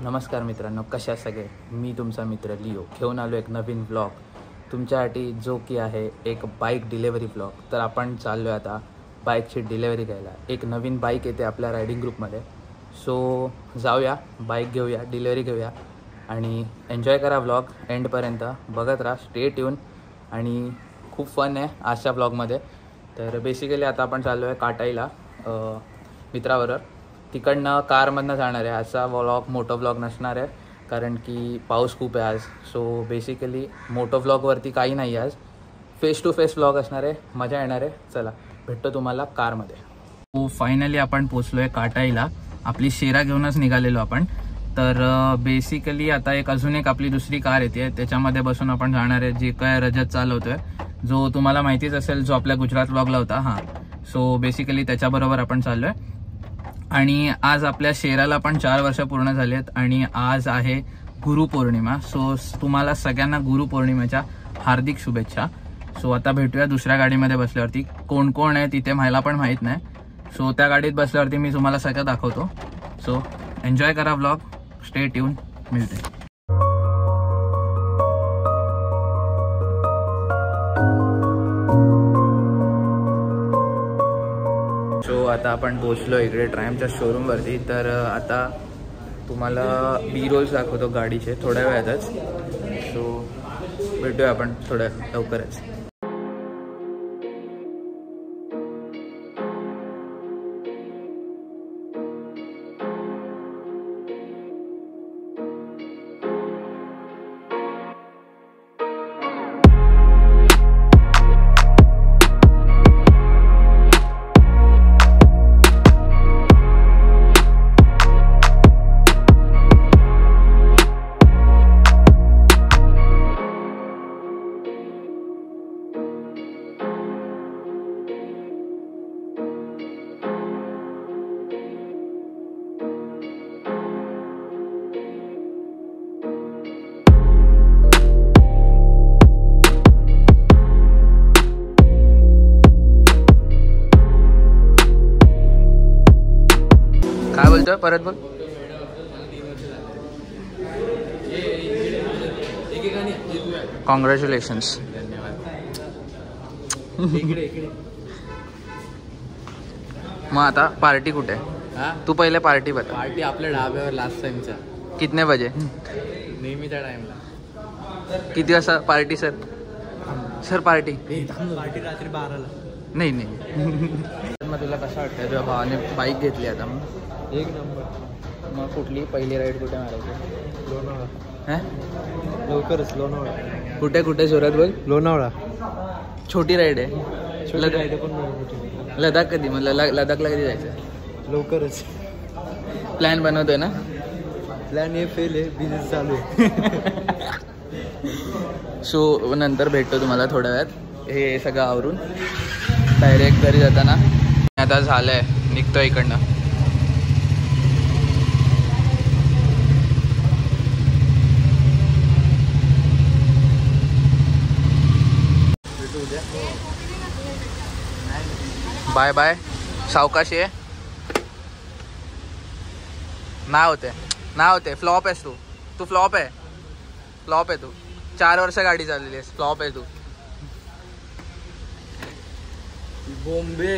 नमस्कार मित्रांनो, कशा सगळे. मी तुमचा मित्र लिओ घेऊन आलो एक नवीन व्लॉग तुमच्यासाठी, जो की आहे एक बाईक डिलेवरी व्लॉग. तर आपण चाललो आहे आता बाईकची डिलेवरी घ्यायला. एक नवीन बाईक येते आपल्या रायडिंग ग्रुपमध्ये. सो जाऊया, बाईक घेऊया, डिलेवरी घेऊया आणि एन्जॉय करा. व्लॉग एंडपर्यंत बघत राहा, स्टे ट्यून. आणि खूप फन आहे आजच्या व्लॉगमध्ये. तर बेसिकली आता आपण चाललो आहे काटाईला मित्राबरोबर. तिकडनं कारमधनं जाणार आहे. आजचा व्लॉग मोठा व्लॉग नसणार आहे कारण की पाऊस खूप आहे आज. सो बेसिकली मोठं व्लॉगवरती काही नाही आज, फेस टू फेस व्लॉग असणार आहे. मजा येणार आहे. चला भेटतो तुम्हाला कारमध्ये. सो फायनली आपण पोचलो आहे काटाईला. आपली शेरा घेऊनच निघालेलो आपण. तर बेसिकली आता अजून एक आपली दुसरी कार येते, त्याच्यामध्ये बसून आपण जाणार आहे. जे काय रजत चालवतोय, जो तुम्हाला माहितीच असेल, जो आपल्या गुजरात व्लॉगला होता. हां, सो बेसिकली त्याच्याबरोबर आपण चाललो आहे. आणि आज आपल्या शेराला पण 4 वर्ष पूर्ण झाली आहेत आणि आज आहे गुरुपौर्णिमा. सो तुम्हाला सगळ्यांना गुरुपौर्णिमेच्या हार्दिक शुभेच्छा. सो आता भेटूया दुसऱ्या गाडीमध्ये बसल्यावरती. कोण कोण आहे तिथे मला पण माहीत नाही. सो त्या गाडीत बसल्यावरती मी तुम्हाला सगळं दाखवतो. सो एन्जॉय करा व्लॉग, स्टे ट्यून. मिळते. सो आता आपण पोचलो इकडे ट्रायम्पच्या शोरूमवरती. तर आता तुम्हाला बी रोल्स दाखवतो गाडीचे थोड्या वेळातच. सो भेटूया आपण थोड्या लवकरच. काय बोलतोय, परत बोल. कॉंग्रॅच्युलेशन्स. मग आता पार्टी कुठे आहे? तू पहिले पार्टी बता. पार्टी आपल्या ढाब्यावर लास्ट टाइमच्या. कितने बजे? नेहमीच्या टाइमला. किती वाजता party sir? Sir party party रात्री 12ला. नाही मग तुला कसं वाटतं तुझ्या भावाने बाईक घेतली आता? मग एक नंबर. मग कुठली पहिली राईड कुठे मारायची? लोणावळा. हां, लवकरच लोणावळा. कुठे कुठे जोरात बोल. लोणावळा. छोटी राईड आहे. पण लडाख कधी? मग लडाखला कधी जायचं? लवकरच. प्लॅन बनवतोय ना? प्लॅन हे फेल आहे, बिझनेस चालू आहे. सो नंतर भेटतो तुम्हाला थोड्या वेळात. हे सगळं आवरून डायरेक्ट घरी जाताना. आता झालंय, निघतोय इकडनं. Bye bye. सावकाशी आहे. नाही होते. फ्लॉप आहेस तू फ्लॉप आहे तू. 4 वर्ष गाडी चाललेली आहेस. फ्लॉप आहे तू. बॉम्बे.